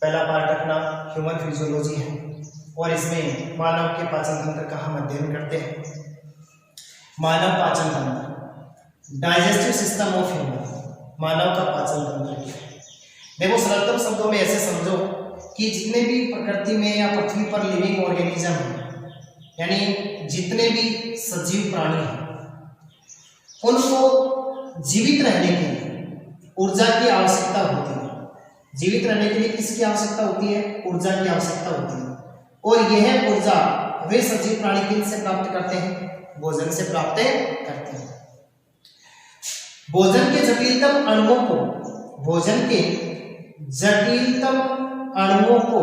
पहला पार्ट अपना human physiology है और इसमें मानव के पाचन तंत्र का हम अध्ययन करते हैं। मानव पाचन तंत्र, डाइजेस्टिव सिस्टम ऑफ ह्यूमन, मानव का पाचन तंत्र क्या है। देखो सरलतम शब्दों में ऐसे समझो कि जितने भी प्रकृति में या पृथ्वी पर लिविंग ऑर्गेनिज्म है, यानी जितने भी सजीव प्राणी हैं, उनको जीवित रहने के लिए ऊर्जा की आवश्यकता होती है। जीवित रहने के लिए किसकी आवश्यकता होती है? ऊर्जा की आवश्यकता होती है। और यह ऊर्जा वे सजीव प्राणी किनसे प्राप्त करते हैं? भोजन से प्राप्त करते हैं। भोजन के जटिलतम अणुओं को, भोजन के जटिलतम अणुओं को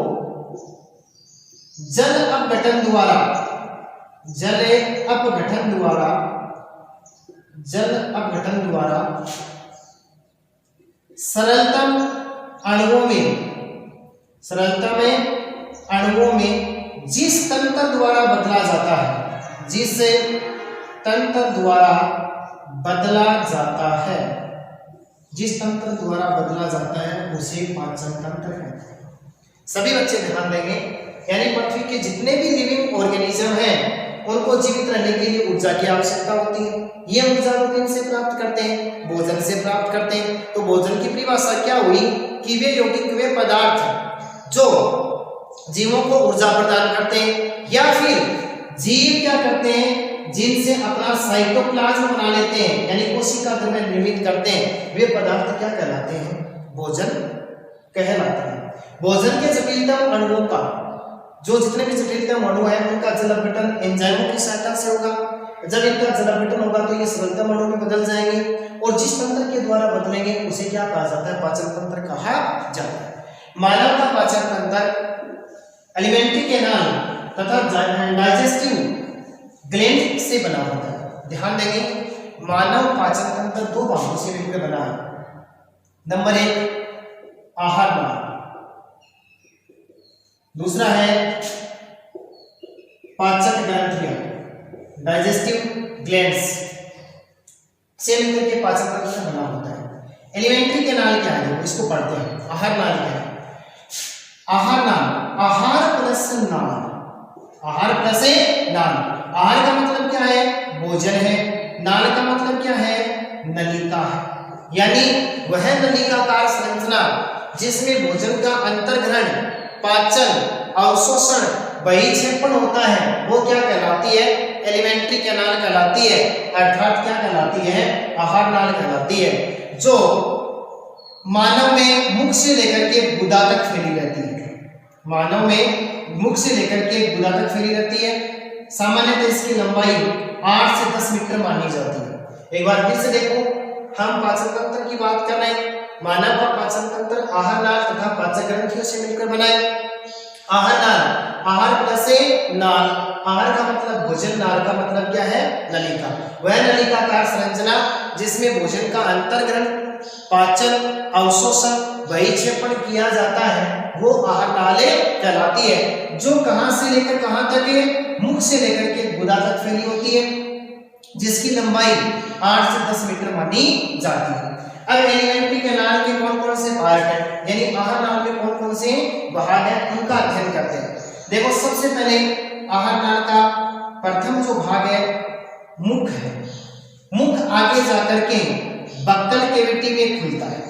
जल अपघटन द्वारा, जल अपघटन द्वारा, जल अपघटन द्वारा सरलतम अणुओं में, सरलतम अणुओं में जिस तंत्र द्वारा बदला जाता है, जिस तंत्र द्वारा बदला जाता है, जिस तंत्र द्वारा बदला जाता है उसे पाचन तंत्र कहते हैं। सभी बच्चे ध्यान देंगे, यानी पृथ्वी के जितने भी लिविंग ऑर्गेनिज्म हैं उनको जीवित रहने के लिए ऊर्जा की आवश्यकता होती है। ये ऊर्जा वो किनसे प्राप्त करते हैं? भोजन से प्राप्त करते हैं। तो भोजन की परिभाषा क्या हुई कि वे यौगिक, वे पदार्थ जो जीवों को ऊर्जा प्रदान करते हैं, या फिर जीव क्या करते हैं, जिनसे अपना साइटोप्लाज्म बना लेते हैं, यानी कोशिका द्रव्य निर्मित करते हैं, वे पदार्थ क्या कहलाते हैं? भोजन कहलाते हैं। भोजन के जटिलतम अणुओं का, जो जितने भी जटिलतम अणु है उनका जल अपघटन एंजाइमों की सहायता से होगा। जब इनका जल अपघटन होगा तो ये सरलतम अणु में बदल जाएंगे और जिस तंत्र के द्वारा बदलेंगे उसे क्या कहा जाता है? पाचन तंत्र कहा जाता है। मानव का पाचन तंत्र एलिमेंट्री कैनाल तथा डाइजेस्टिव ग्लैंड से बना होता है। ध्यान देंगे, मानव पाचन तंत्र दो भागों से मिलकर बना है। नंबर 1 आहार नाल, दूसरा है पाचक ग्रंथियां, डाइजेस्टिव ग्लैंड्स से मिलकर के पाचन तंत्र बना होता है। एलिमेंट्री कैनाल क्या है? इसको पढ़ते हैं। आहार नाल क्या है? आहार नाल, आहार प्लस नाल, आहार प्लस नाल। आहार का मतलब क्या है? भोजन है। नाल का मतलब क्या है? नलिका है, यानी वह नलिकाकार संरचना जिसमें भोजन का अंतर्ग्रहण, पाचन, अवशोषण, बहिक्षेपण होता है, वो क्या कहलाती है? एलिमेंट्री कैनाल कहलाती है। अर्थात क्या कहलाती है? आहार नाल कहलाती है, जो मानव में मुख से लेकर के गुदा तक फैली रहती है। मानव में मुख से लेकर के गुदा तक फैली रहती है। सामान्यतः इसकी लंबाई 8 से 10 मीटर मानी जाती है। एक बार फिर से देखो, हम पाचन तंत्र की बात कर रहे हैं। मानव का पाचन तंत्र आहार नाल तथा पाचक ग्रंथियों से मिलकर बना है। आहार नाल, आहार प्लस नाल, आहार का मतलब भोजन, नाल का मतलब क्या है? नलिका। वह नलिकाकार संरचना जिसमें भोजन का अंतर्ग्रहण, पाचन, अवशोषण, बहिक्षेपण किया जाता है, वो आहार नाल कहलाती है, जो कहां से लेकर कहां तक है? मुख से लेकर के गुदा तक फैली होती है, जिसकी लंबाई 8 से 10 मीटर मानी जाती है। अब एलिमेंट्री कैनाल के कौन कौन से भाग हैं, यानी आहार नाल में कौन कौन से भाग हैं, उनका अध्ययन करते हैं। देखो, सबसे पहले आहार नाल का प्रथम जो भाग है मुख है। मुख आगे जाकर के बक्कल केविटी में खुलता है।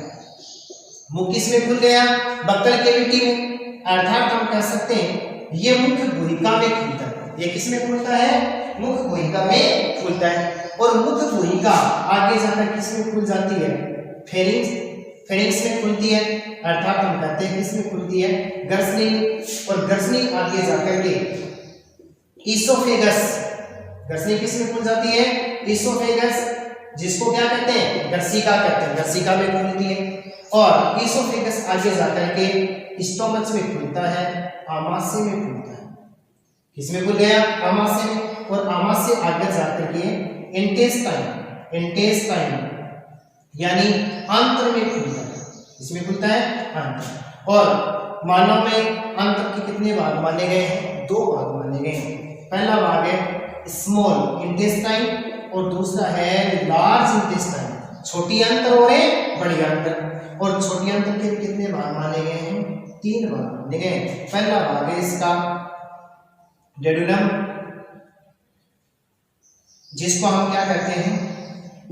मुख किसमें खुल गया? बक्कल केविटी में। अर्थात हम कह सकते हैं ये मुख गुहिका में खुलता है। ये किसमें खुलता है? मुख गुहिका में खुलता है। और मुख गुहिका आगे जाकर किसमें खुल जाती है? फेरिंक्स, फेरिंक्स में खुलती है। अर्थात हम कहते हैं किसमें खुलती है? गर्सनी। और गर्सनी आगे जाकर के ईसोफेगस, गर्सनी किसमें खुल जाती है? ईसोफेगस, जिसको क्या कहते हैं? गर्सिका कहते हैं, गर्सिका में खुलती है। और ईसोफेगस आगे जाकर के स्टोमच में खुलता है, आमाशय में खुलता है। किसमें खुल गया? आमाशय में। और आमाशय आगे जाकर के इंटेस्टाइन, इंटेस्टाइन यानी आंत्र में खुलता है। इसमें खुलता है आंत्र। और मानव में आंत्र के कितने भाग माने गए हैं? 2 भाग माने गए हैं। पहला भाग है स्मॉल इंटेस्टाइन और दूसरा है लार्ज इंटेस्टाइन, छोटी आंत्र और बड़ी आंत्र। और छोटी आंत्र के कितने भाग माने गए हैं? 3 भाग। देखें पहला भाग है इसका डेडुलम, जिसको हम क्या करते हैं,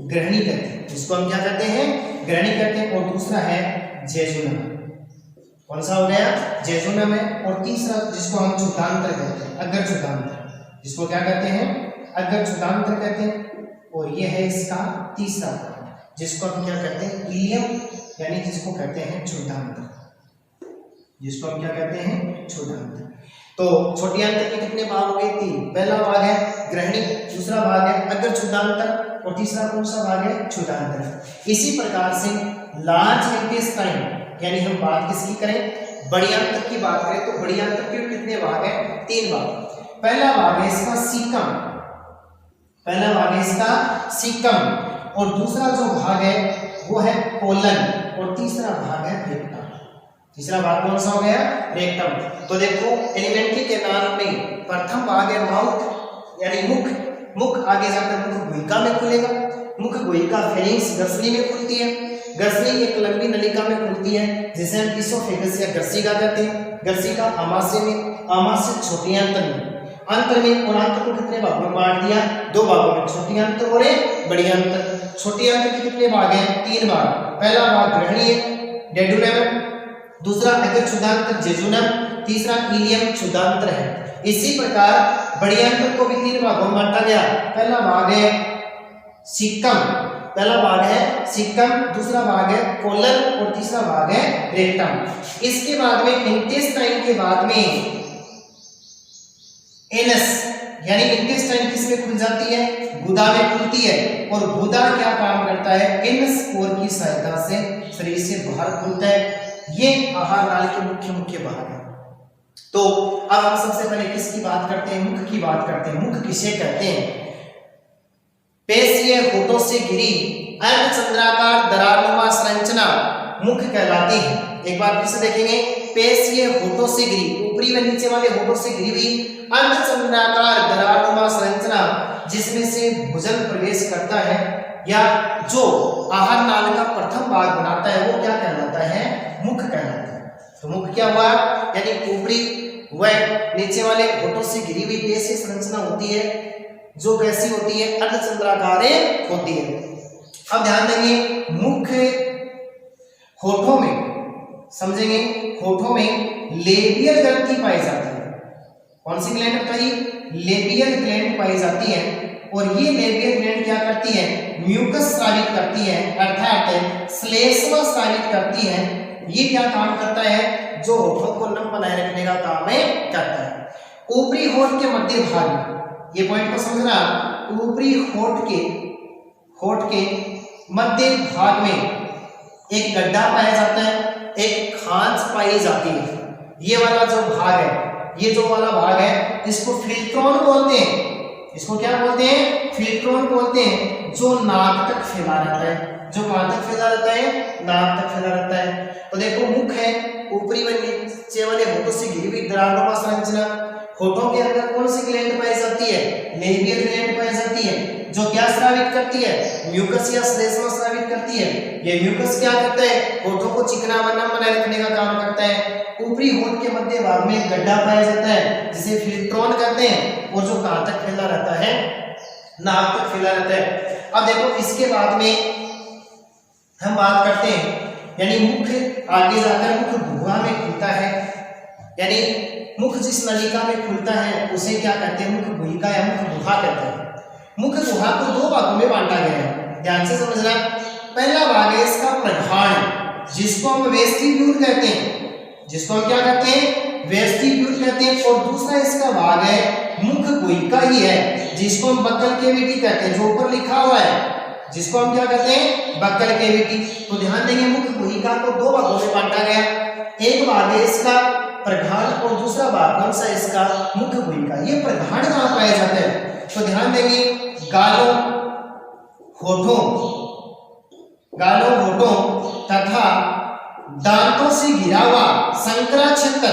ग्रहणी करते हैं, जिसको हम क्या करते हैं, ग्रहणी करते हैं। और दूसरा है जेजुनम। कौन सा हो गया, जेजुनम है। और तीसरा जिसको हम छुदांत्र कहते हैं, अग्र छुदांत्र, जिसको क्या कहते हैं, अग्र छुदांत्र कहते हैं। और ये है इसका तीसरा भाग, जिसको हम क्या कहते हैं, इलियम, यानी जिसको कहते हैं छुदांत्र, जिसको हम क्या कहते हैं, छुदांत्र। तो छोटी आंत्र के कितने भाग हो गए, 3। पहला भाग है ग्रहणी, दूसरा भाग है अग्र छुदांत्र और तीसरा कौन सा भाग है, छुदांत्र। इसी प्रकार से लार्ज इंटेस्टाइन, यानी हम बात किसकी करें, बड़ी आंत्र की बात करें तो बड़ी आंत्र के कितने भाग हैं, 3 भाग। पहला भाग है इसका सीकम, पहला भाग है इसका सीकम। और दूसरा जो भाग है वो है कोलन, और तीसरा भाग है रेक्टम। तीसरा भाग कौन सा हो गया, रेक्टम। तो देखो एलिमेंट्री के नाम में प्रथम भाग है माउथ, यानी मुख, मुख आगे जाकर मुख गुहिका में खुलेगा। मुख गुहिका फेरिंग्स ग्रसनी में खुलती है, ग्रसनी एक लंबी नलिका में खुलती है जिसे हम इसोफेगस या ग्रसिका कहते हैं। ग्रसिका आमाशय में, आमाशय छोटी आंत्र में, आंत्र में। और आंत्र को कितने भागों में बांट दिया, 2 भागों में, छोटी आंत्र और एक बड़ी आंत्र। छोटी आंत्र के कितने भाग हैं, 3 भाग। पहला भाग ग्रहणी है, डेडुलम, दूसरा अग्र छुदांत्र जेजुनम, तीसरा इलियम छुदांत्र है। इसी प्रकार बड़ी आंत्र को भी 3 भागों में बांटा गया। पहला भाग है सीकम, पहला भाग है सीकम, दूसरा भाग है कोलन और तीसरा भाग है रेक्टम। इसके बाद में इंटेस्टाइन के बाद में एनस, यानी इंटेस्टाइन किसमें खुल जाती है, गुदा में खुलती है। और गुदा क्या काम करता है, एनस स्पोर की सहायता से शरीर से बाहर खुलता है। ये आहार नाल के मुख्य मुख्य भाग है। तो अब हम सबसे पहले किसकी बात करते हैं, मुख की बात करते हैं। मुख किसे कहते हैं, पेशीय होठों से घिरी अर्धचंद्राकार दरारनुमा संरचना मुख कहलाती है। एक बार फिर से देखेंगे, पेशीय होठों से घिरी, ऊपरी व नीचे वाले होठों से घिरी हुई अर्धचंद्राकार दरारनुमा संरचना जिसमें से भोजन प्रवेश करता है या जो आहार नाल का प्रथम भाग बनाता है वो क्या कहलाता है, मुख कहलाता है। तो मुख क्या हुआ, यानी ऊपरी व नीचे वाले होठों से घिरी हुई पेशीय संरचना होती है जो कैसी होती है, अर्धचंद्राकार होती है। अब ध्यान देंगे, मुख होठों में, समझेंगे, होठों में लेबियल ग्रंथि पाई जाती है। कौन सी ग्लैंड बताइए, लेबियल ग्लैंड पाई जाती है। और ये लेबियल ग्लैंड क्या करती है, म्यूकस स्रावित करती है, अर्थात श्लेष्मा स्रावित करती है। ये क्या काम करता है, जो होठों को नम बनाए रखने का काम करता है। ऊपरी होठ के मध्य भाग में, ये पॉइंट को समझना, ऊपरी होठ के मध्य भाग में एक गड्ढा पाया जाता है, एक खांच पाई जाती है। ये वाला जो भाग है, ये जो वाला भाग है, इसको फिल्ट्रॉन बोलते हैं। इसको क्या बोलते हैं, फिल्ट्रॉन बोलते हैं, जो नाक तक फैला रहता है। जो कहां तक फैला रहता है, नाक तक फैला रहता है। तो देखो मुख है, ऊपरी व नीचे वाले होठों से घिरी हुई दरारनुमा संरचना। होठों के अंदर कौन सी ग्लैंड पाई जाती है, लेबियल ग्लैंड पाई जाती है, जो क्या स्रावित करती है, म्यूकस या श्लेष्मा स्रावित करती है। ये म्यूकस क्या करता है, होठों को चिकना व नम बनाए रखने का काम करता है। ऊपरी होठ के मध्य भाग में एक गड्ढा पाया जाता है जिसे फिल्ट्रॉन कहते हैं, और जो कहां तक फैला रहता है, नाक तक फैला रहता है। अब देखो इसके बाद में हम बात करते हैं, यानी मुख आगे जाकर मुख गुहा में खुलता है, यानी मुख जिस नलिका में खुलता है उसे क्या कहते हैं, मुख गुहिका या मुख गुहा कहते हैं। मुख गुहा को 2 भागों में बांटा गया है, ध्यान से समझना। पहला भाग है इसका प्रघाण, जिसको हम वेस्टिब्यूल कहते हैं, जिसको हम क्या कहते हैं, वेस्टिब्यूल कहते हैं। और दूसरा इसका भाग है मुख गुहिका ही है, जिसको हम बक्कल कैविटी कहते हैं, जो ऊपर लिखा हुआ है, जिसको हम क्या कहते हैं, बक्कल कैविटी। तो ध्यान देंगे, मुख गुहिका को 2 भागों में बांटा गया। एक भाग है इसका प्रघाण और दूसरा भाग कौन सा, इसका मुख गुहिका। ये प्रघाण कहां पाया जाता है, तो ध्यान देंगे, गालों, होठों तथा दांतों से घिरा हुआ संकरा क्षेत्र।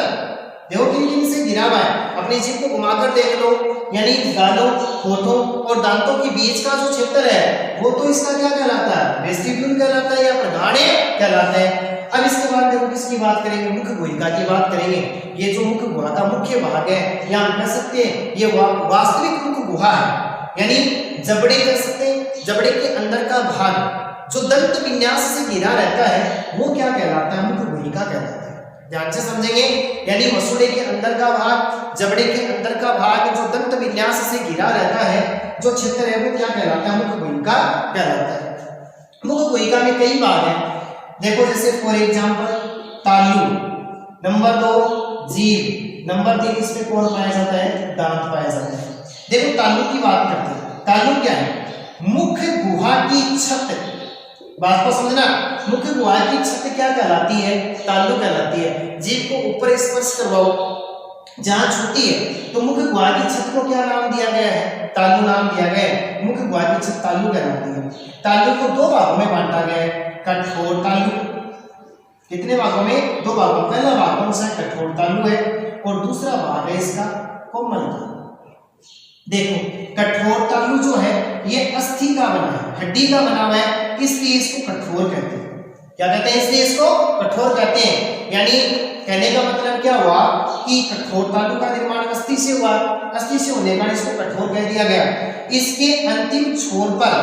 देखो किन किन से घिरा हुआ है, अपनी जीभ को घुमाकर देख लो, यानी गालों, होठों और दांतों के बीच का जो क्षेत्र है वो तो इसका क्या कहलाता है, वेस्टिब्यूल कहलाता है या प्रघाण कहलाता है। अब इसके बाद देखो किसकी बात करेंगे, मुख्य गुहिका की बात करेंगे। ये जो मुख्य गुहा का मुख्य भाग है, या हम कह सकते हैं ये वास्तविक मुख्य गुहा है, यानी जबड़े कह सकते हैं, जबड़े के अंदर का भाग जो दंत विन्यास से घिरा रहता है वो क्या कहलाता है, मुख्य गुहिका कहलाता है। ध्यान से समझेंगे, यानी मसूड़े के अंदर का भाग, जबड़े के अंदर का भाग जो दंत विन्यास से घिरा रहता है, जो क्षेत्र है वो क्या कहलाता है, मुख्य गुहिका कहलाता है। मुख्य गुहिका में कई भाग हैं, देखो जैसे फॉर एग्जांपल तालु, नंबर 2 जीभ, नंबर 3 इसमें कौन पाया जाता है, दांत पाया जाता है। देखो तालु की बात करते हैं, तालु क्या है, मुख्य गुहा की छत, बात को समझना, मुख्य गुहा की छत क्या कहलाती है, तालु कहलाती है। जीभ को ऊपर स्पर्श करवाओ, जहां छूती है तो मुख्य गुहा की छत को क्या नाम दिया गया है, तालु नाम दिया गया है। मुख्य गुहा की छत तालु कहलाती है। तालु को 2 भागों में बांटा गया है, कठोर तालु, कितने भागों में, 2 भागों। पहला भाग कौन सा है, कठोर तालु है, और दूसरा भाग है इसका कोमल तालु। देखो कठोर तालु जो है ये अस्थि का बना है, हड्डी का बना हुआ है, इसलिए इसको कठोर कहते हैं। क्या कहते हैं, इसलिए इसको कठोर कहते हैं। यानी कहने का मतलब क्या हुआ कि कठोर तालु का निर्माण अस्थि से हुआ, अस्थि से होने का इसको कठोर कह दिया गया। इसके अंतिम छोर पर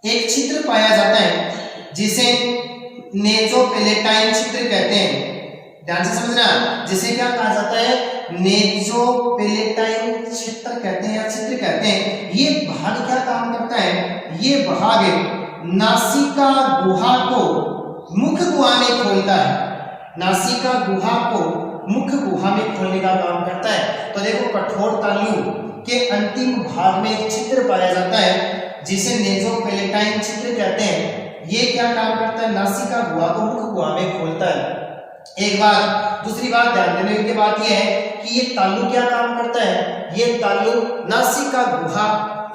एक छिद्र पाया जाता है जिसे नेजोपेलेटाइन छिद्र कहते हैं। ध्यान से समझना, जिसे क्या कहा जाता है, नेजोपेलेटाइन छिद्र कहते हैं या छिद्र कहते हैं। ये भाग क्या काम करता है, ये भाग नासिका गुहा को मुख्य गुहा में खोलता है, नासिका गुहा को मुख्य गुहा में खोलने का काम करता है। तो देखो कठोर तालु के अंतिम भाग में एक छिद्र पाया जाता है जिसे नेजोपेलेटाइन छिद्र कहते हैं। ये क्या काम करता है, नासिका गुहा को मुख्य गुहा में खोलता है। एक बात, दूसरी बात ध्यान देने की बात यह है कि ये तालु क्या काम करता है, ये तालु नासिका गुहा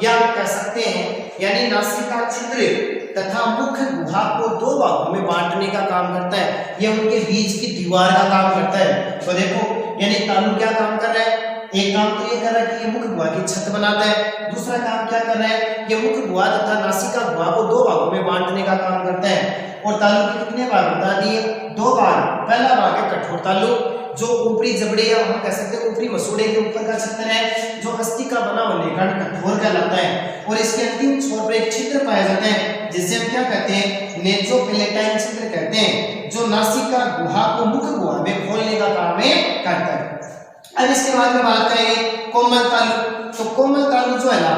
या कह सकते हैं यानी नासिका छिद्र तथा मुख्य गुहा को 2 भागों में बांटने का काम करता है। यह उनके बीच की दीवार का काम करता है। तो देखो यानी तालु क्या काम कर रहा है, एक काम तो ये कर रहा है कि ये मुख्य गुहा की छत बनाता है, दूसरा काम क्या कर रहा है, ये मुख्य गुहा तथा नासिका गुहा को 2 भागों में बांटने का काम करता है। और तालु के कितने भाग बता दिए, 2 भाग। पहला भाग है कठोर तालु जो ऊपरी जबड़े या हम कह सकते हैं ऊपरी मसूड़े के ऊपर का छिद्र है, जो अस्थि का बना होने का कठोर कहलाता है। और इसके अंतिम छोर पर एक छिद्र पाया जाता है जिसे हम क्या कहते हैं, नेजोपेलेटाइन छिद्र कहते हैं, जो नासिका गुहा को मुख्य गुहा में खोलने का काम करता है। अब इसके बाद में बात करेंगे कोमल तालु। तो कोमल तालु जो है ना,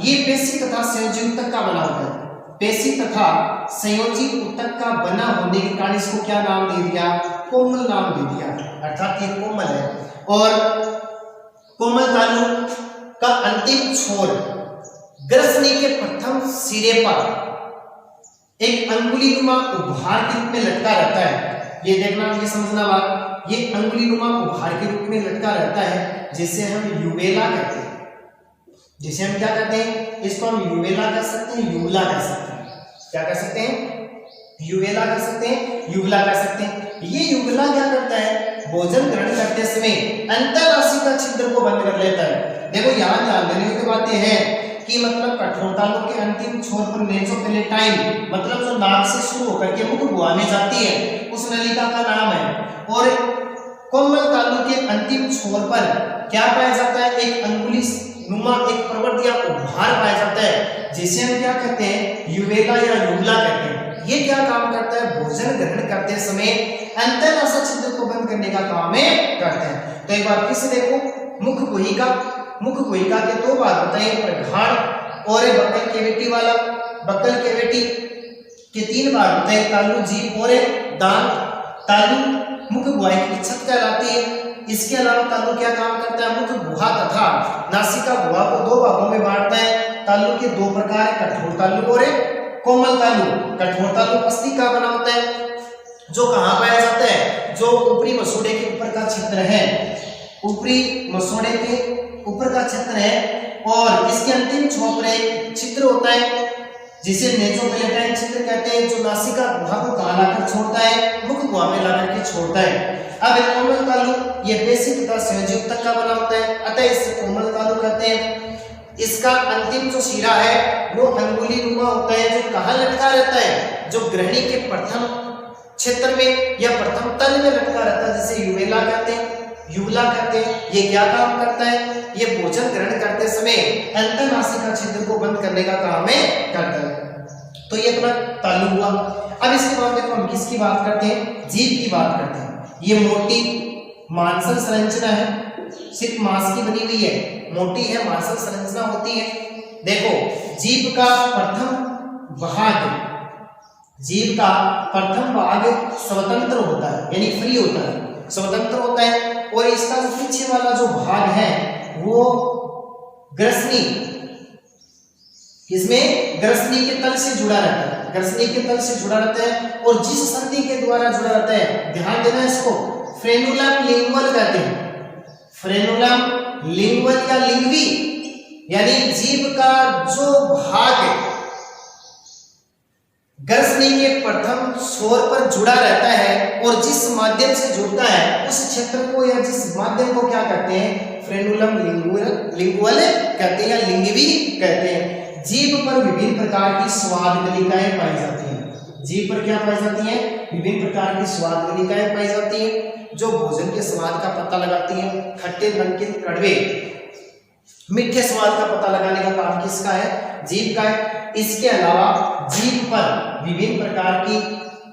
ये पेशी तथा संयोजी ऊतक का बना होता है, पेशी तथा संयोजी ऊतक का बना होने के कारण इसको क्या नाम दे दिया, कोमल नाम दे दिया, अर्थात ये कोमल है। और कोमल तालु का अंतिम छोर ग्रसनी के प्रथम सिरे पर एक अंगुलीनुमा उभार के रूप में लटका रहता है। ये देखना, ये समझना बात, ये अंगुलीनुमा उभार के रूप में लटका रहता है जिसे हम यूवेला कहते हैं। जिसे हम क्या कहते हैं, इसको हम यूवेला कह सकते हैं, यूवला कह सकते हैं। क्या कह सकते हैं, यूवेला कह सकते हैं, यूवला कह सकते हैं। ये यूवला क्या करता है, भोजन ग्रहण करते समय अंतरनासिका छिद्र को बंद कर लेता है। देखो यहाँ ध्यान देने की बात यह है कि मतलब कठोर तालु के अंतिम छोर पर नेजोपेलेटाइन मतलब जो नाक से शुरू होकर के मुख्य गुहा में जाती है उस नलिका का नाम है। और कोमल तालु के अंतिम छोर पर क्या पाया जाता है, एक अंगुली नुमा एक प्रवर्त या उभार पाया जाता है जिसे हम क्या कहते हैं, यूवेला या यूवला कहते हैं। ये क्या काम करता है, भोजन ग्रहण करते समय अंतरनासा छिद्र को बंद करने का काम करते हैं। तो एक बार फिर से देखो, मुख्य गुहिका, मुख्य गुहिका के 2 भाग बताए, प्रघाड़ और बक्कल कैविटी वाला। बक्कल कैविटी के 3 भाग बताए, तालु, जीभ और दांत। तालु मुख्य गुहा की छत कहलाती है। इसके अलावा तालु क्या काम करता है, मुख्य गुहा तथा नासिका गुहा को 2 भागों में बांटता है। तालु के 2 प्रकार है, कठोर तालु और कोमल तालु। कठोर तालु अस्थि का बना होता है जो कहाँ पाया जाता है, जो ऊपरी मसूड़े के ऊपर का छिद्र है, ऊपरी मसूड़े के ऊपर का छिद्र है। और इसके अंतिम छोर पर एक छिद्र होता है जिसे नेजोपेलेटाइन छिद्र कहते हैं, जो नासिका गुहा को कहाँ लाकर छोड़ता है, मुख्य गुहा में लाकर के छोड़ता है। अब एक कोमल तालु ये पेशी तथा संयोजी ऊतक का बना होता है, अतः इसे कोमल तालु कहते हैं। इसका अंतिम जो शिरा है वो अंगुलीनुमा होता है, जो कहाँ लटका रहता है, जो ग्रहणी के प्रथम क्षेत्र में या प्रथम तल में लटका रहता है, जिसे यूवेला कहते हैं, यूवला कहते हैं। ये क्या काम करता है? ये भोजन ग्रहण करते समय अंतरनासिका छिद्र को बंद करने का काम करता है। तो ये अपना तालु हुआ। अब इसके बाद देखो हम किसकी बात करते हैं? जीभ की बात करते हैं। ये मोटी मांसल संरचना है, सिर्फ मांस की बनी हुई है, मोटी है, मांसल संरचना होती है। देखो जीभ का प्रथम भाग स्वतंत्र होता है, यानी फ्री होता है, स्वतंत्र होता है। और इसका जो पीछे वाला जो भाग है वो ग्रसनी, इसमें ग्रसनी के तल से जुड़ा रहता है, ग्रसनी के तल से जुड़ा रहता है। और जिस संधि के द्वारा जुड़ा रहता है, ध्यान देना इसको, फ्रेनुलम लिंगुअल कहते हैं, फ्रेनुलम लिंगुअल या लिंगवी, यानी जीभ का जो भाग ग्रसनी के प्रथम छोर पर जुड़ा रहता है और जिस माध्यम से जुड़ता है उस क्षेत्र को या जिस माध्यम को क्या कहते हैं? फ्रेनुलम लिंगुअल कहते हैं या लिंगवी कहते हैं। जीभ पर विभिन्न प्रकार की स्वाद गलिकाएं पाई जाती हैं। जीभ पर क्या पाई जाती हैं? विभिन्न प्रकार की स्वाद गलिकाएं पाई जाती हैं जो भोजन के स्वाद का पता लगाती हैं। खट्टे, नमकीन, कड़वे, मीठे स्वाद का पता लगाने का काम किसका है? जीभ का है। इसके अलावा जीभ पर विभिन्न प्रकार की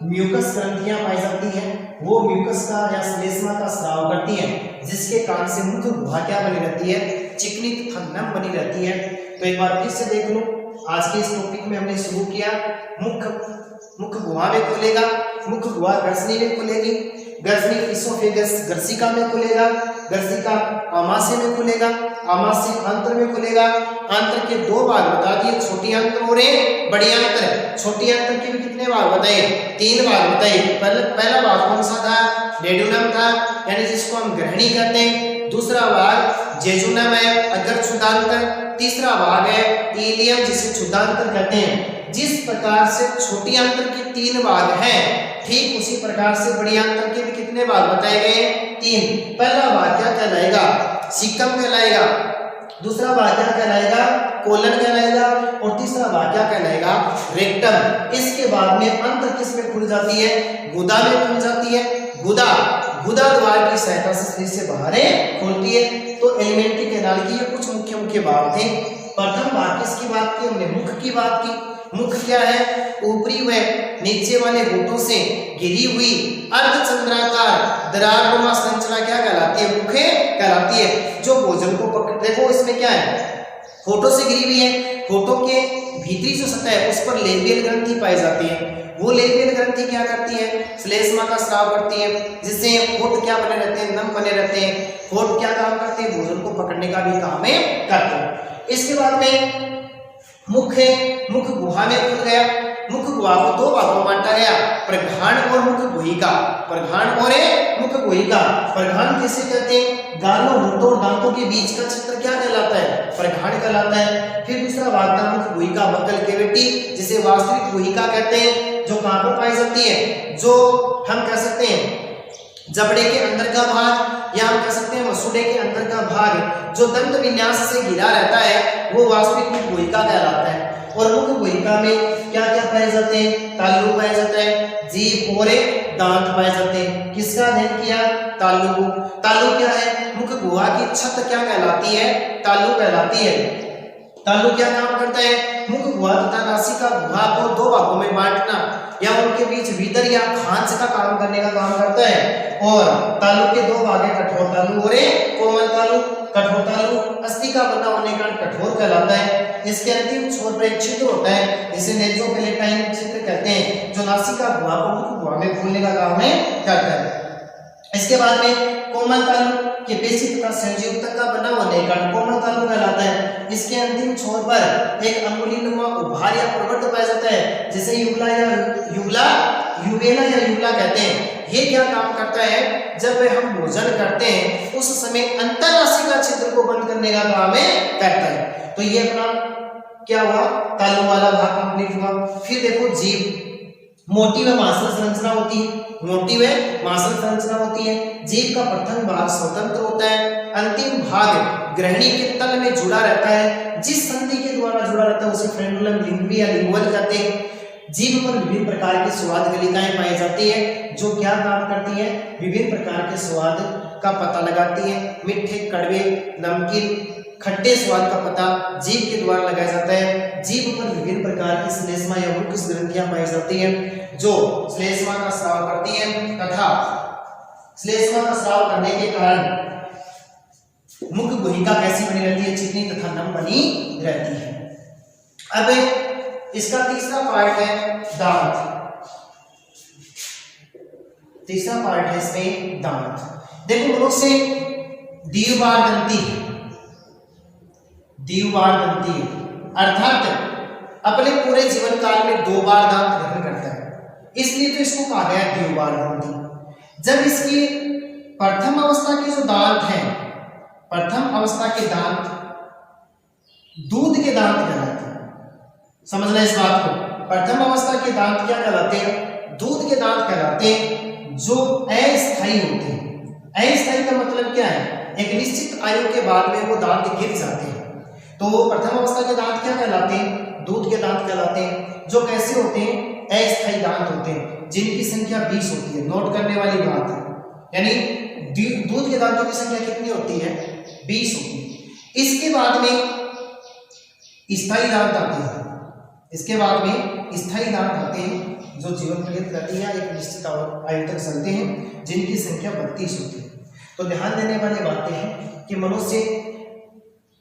म्यूकस ग्रंथियां पाई जाती हैं। वो म्यूकस का या श्लेष्मा का स्राव करती हैं, जिसके कारण से मुख गुहा क्या बनी रहती है? चिकनी तथा नम बनी रहती है। तो एक बार फिर से देख लो, आज के इस टॉपिक में हमने शुरू किया मुख गुहा में खुलेगा, मुख गुहा ग्रसनी में खुलेगी, ग्रसनी इसोफेगस ग्रसिका में खुलेगा, ग्रसिका आमाशय में खुलेगा, आमाशय आंत्र में खुलेगा। आंत्र के दो भाग बता दिए, छोटी आंत्र और बड़ी आंत्र। छोटी आंत्र के भी कितने भाग बताए? 3 भाग बताए। पहला भाग कौन सा था? डेडुनम था, यानी जिसको हम ग्रहणी कहते हैं। दूसरा भाग जेजुनम है, अग्र क्षुदांत्र। तीसरा भाग है इलियम, जिसे क्षुदांत्र कहते हैं। जिस प्रकार से छोटी आंत्र के 3 भाग हैं, ठीक उसी प्रकार से बड़ी आंत्र के भी कितने भाग बताए गए? 3। पहला भाग क्या कहलाएगा? सीकम कहलाएगा। दूसरा भाग क्या कहलाएगा? कोलन कहलाएगा। और तीसरा भाग क्या कहलाएगा? रेक्टम। इसके बाद में आंत्र किस में खुल जाती है? गुदा में खुल जाती है। गुदा द्वार की सहायता से शरीर से बाहर खोलती है। तो एलिमेंट्री कैनाल की ये कुछ मुख्य भाग थे। प्रथम भाग किसकी बात की हमने? मुख की बात की। मुख क्या है? ऊपरी व नीचे वाले होठों से घिरी हुई अर्धचंद्राकार दरारनुमा संरचना क्या कहलाती है? मुख कहलाती है, जो भोजन को पकड़। देखो इसमें क्या है? होठों से घिरी हुई है। होठों के भीतरी जो सतह है उस पर लेबियल ग्रंथि पाई जाती है। वो लेबियल ग्रंथि क्या करती है? श्लेष्मा का स्राव करती है, जिससे होठ क्या बने रहते हैं? नम बने रहते हैं। होठ क्या काम करते हैं? भोजन को पकड़ने का भी काम करते हैं। इसके बाद में मुख है, मुख गुहा में खुल गया। मुख गुहा को 2 भागों में बांटा गया, प्रघान और मुख गुहिका। प्रघान और मुख गुहिका। प्रघान किसे कहते हैं? गालों, होठों और दांतों के बीच का क्षेत्र क्या कहलाता है? प्रघान कहलाता है। फिर दूसरा भाग था मुख गुहिका, बगल कैविटी, जिसे वास्तविक गुहिका कहते हैं, जो कहां पर पाई जाती है? जो हम कह सकते हैं जबड़े के अंदर का भाग, या हम कह सकते हैं मसूड़े के अंदर का भाग, जो दंत विन्यास से घिरा रहता है, वो वास्तविक मुख गुहिका कहलाता है। और मुख गुहिका में क्या क्या पाए जाते हैं? तालु पाया जाता है, जीभ और दांत पाए जाते हैं। किसका अध्ययन किया? तालु। तालु क्या है? मुख गुहा की छत क्या कहलाती है? तालु कहलाती है। तालु क्या काम करता है? मुख गुहा तथा नासिका गुहा को 2 भागों में बांटना या उनके बीच भीतर या खांच का काम करने का काम करता है। और तालु के 2 भाग हैं, कठोर तालु और कोमल तालु। कठोर तालु अस्थि का बना होने का कठोर कहलाता है। इसके अंतिम छोर पर एक छिद्र होता है, जिसे नेज़ोपैलेटाइन छिद्र कहते हैं, जो नासिका गुहा को मुख गुहा में खोलने का काम करता है। इसके बाद में कोमल तालु के पेशी तथा संयुक्त का बना होने का कोमल तालु कहलाता है। इसके अंतिम छोर पर एक अंगुलीनुमा उभार या प्रवृत्त पाया जाता है, जिसे यूवेला या यूवला कहते हैं। ये क्या काम करता है? जब हम भोजन करते हैं उस समय अंतरनासिका छिद्र को बंद करने का काम करता है। तो ये अपना क्या हुआ? तालु वाला भाग कंप्लीट हुआ। फिर देखो जीभ, मोटी व मांसल संरचना होती है। मोटी व मांसल संरचना होती है। जीभ का प्रथम भाग स्वतंत्र होता है, अंतिम भाग ग्रहणी के तल में जुड़ा रहता है। जिस संधि के द्वारा जुड़ा रहता है उसे फ्रेनुलम लिंगवी या लिंगुअल कहते हैं। जीभ पर विभिन्न प्रकार के स्वाद गलिकाएं पाई जाती है जो क्या काम करती है, विभिन्न प्रकार के स्वाद का पता लगाती है। मीठे, कड़वे, नमकीन, खट्टे स्वाद का पता जीभ के द्वारा लगाया जाता है। जीभ पर विभिन्न प्रकार की श्लेष्मा या मुख्य ग्रंथियां पाई जाती हैं जो श्लेष्मा का स्राव करती हैं तथा श्लेष्मा का स्राव करने के कारण मुख गुहिका कैसी बनी रहती है, चिकनी तथा नम बनी रहती है। अब इसका तीसरा पार्ट है दांत। तीसरा पार्ट है इसमें दांत। देखो मनुष्य द्विबार दंती है, द्विबार दंती है अर्थात अपने पूरे जीवन काल में 2 बार दांत ग्रहण करता है, इसलिए तो इसको कहा गया है द्विबार दंती। जब इसकी प्रथम अवस्था के जो दांत हैं, प्रथम अवस्था के दांत दूध के दांत कहलाते हैं। समझना इस बात को, प्रथम अवस्था के दांत क्या कहलाते हैं, दूध के दांत कहलाते हैं जो अस्थायी होते हैं। अस्थायी का मतलब क्या है, एक निश्चित आयु के बाद में वो दांत गिर जाते हैं, तो वो प्रथम अवस्था के दांत क्या कहलाते हैं, दूध के दांत कहलाते हैं। जो कैसे होते हैं, अस्थायी दांत होते हैं जिनकी संख्या 20 होती है। नोट करने वाली बात है, यानी दूध के दांतों की संख्या कितनी होती है, 20 होती है। इसके बाद में स्थायी दांत आते हैं, इसके बाद में स्थायी दांत आते हैं जो जीवन पर्यंत रहती है, एक निश्चित आयु तक चलते हैं, जिनकी संख्या 32 होती है। तो ध्यान देने वाली बातें हैं कि मनुष्य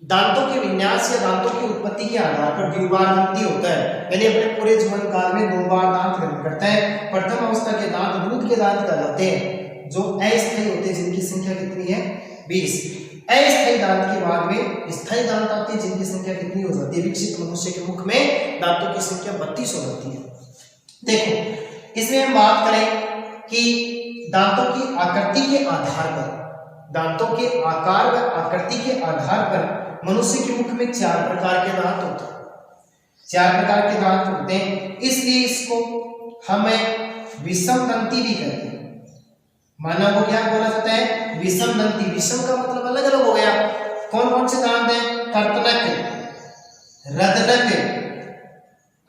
दांतों के विन्यास या दांतों की उत्पत्ति के आधार पर द्विबार दंती होता है, यानी अपने पूरे जीवन काल में 2 बार दांत ग्रहण करता है। प्रथम अवस्था के दांत दूध के दांत कहलाते हैं जो अस्थायी होते हैं, जिनकी संख्या कितनी है, 20। अस्थायी दांत के बाद में स्थायी दांत आते हैं जिनकी संख्या कितनी हो जाती है, विकसित मनुष्य के मुख में दांतों की संख्या 32 हो जाती है। देखो इसमें हम बात करें कि दांतों की आकृति के आधार पर, दांतों के आकार व आकृति के आधार पर मनुष्य के मुख में 4 प्रकार के दांत होते हैं, 4 प्रकार के दांत होते हैं, इसलिए इसको हमें विषम दंती भी कहते हैं। मानव को क्या बोला जाता है, विषम दंती। विषम का मतलब अलग अलग हो गया। कौन कौन से दांत हैं, कर्तनक, रदनक,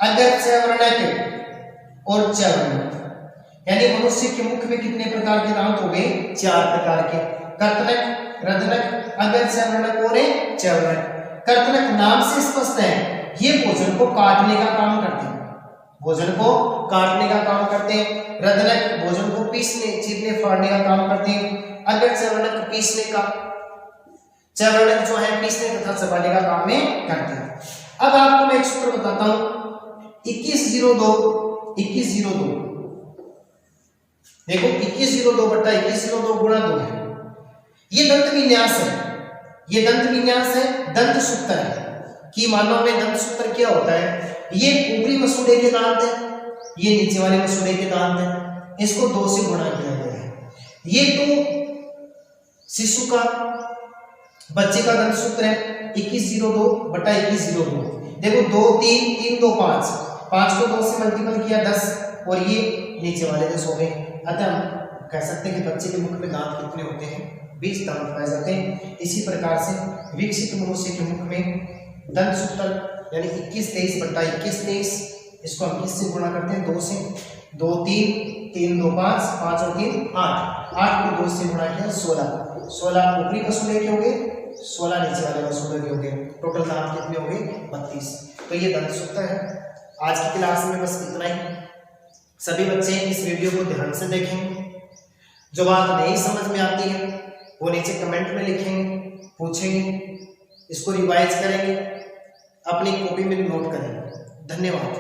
अगच्यवर्णक और च्यवर्णक। यानी मनुष्य के मुख में कितने प्रकार के दांत हो गए, 4 प्रकार के, कर्तनक, रदनक, अगच्यवर्णक और च्यवर्णक। कर्तनक नाम से स्पष्ट है, ये भोजन को काटने का काम करते हैं, भोजन को काटने का काम करते हैं। रदनक भोजन को पीसने, चीरने, फाड़ने का काम करते हैं। अगच्यवर्णक पीसने का, च्यवर्णक जो है पीसने तथा चबाने का काम में करते हैं। अब आपको मैं एक सूत्र बताता हूं, 2102 देखो 2102 बटा 2102 गुणा 2 है। ये दंत विन्यास है, ये दंत विन्यास है, दंत सूत्र है कि मानव में दंत सूत्र क्या होता है। ये ऊपरी मसूड़े के दांत है, ये नीचे वाले मसूड़े के दांत है, इसको 2 से गुणा किया गया है। ये तो शिशु का, बच्चे का दंत सूत्र है 2102 बटा 2102। देखो 2 3 3 2 5, 5 को 2 से मल्टीपल किया 10 और ये नीचे वाले 10 हो गए। अतः हम कह सकते हैं कि बच्चे के मुख में दांत कितने होते हैं, 20 दांत पाए जाते हैं। इसी प्रकार से विकसित मनुष्य के मुख में दंत सूत्र यानी 2123 बटा 2123, इसको हम किससे गुणा करते हैं, 2 से। 2 3 3 2 5, 5 और 3 8, 8 को 2 से गुणा किया 16, 16 ऊपरी मसूड़े के हो गए, 16 नीचे वाले मसूड़े के हो गए। टोटल दांत कितने हो गए, 32। तो ये दंत सूत्र है। आज की क्लास में बस इतना ही। सभी बच्चे इस वीडियो को ध्यान से देखेंगे, जो बात नहीं समझ में आती है वो नीचे कमेंट में लिखेंगे, पूछेंगे, इसको रिवाइज करेंगे, अपनी कॉपी में नोट करेंगे। धन्यवाद।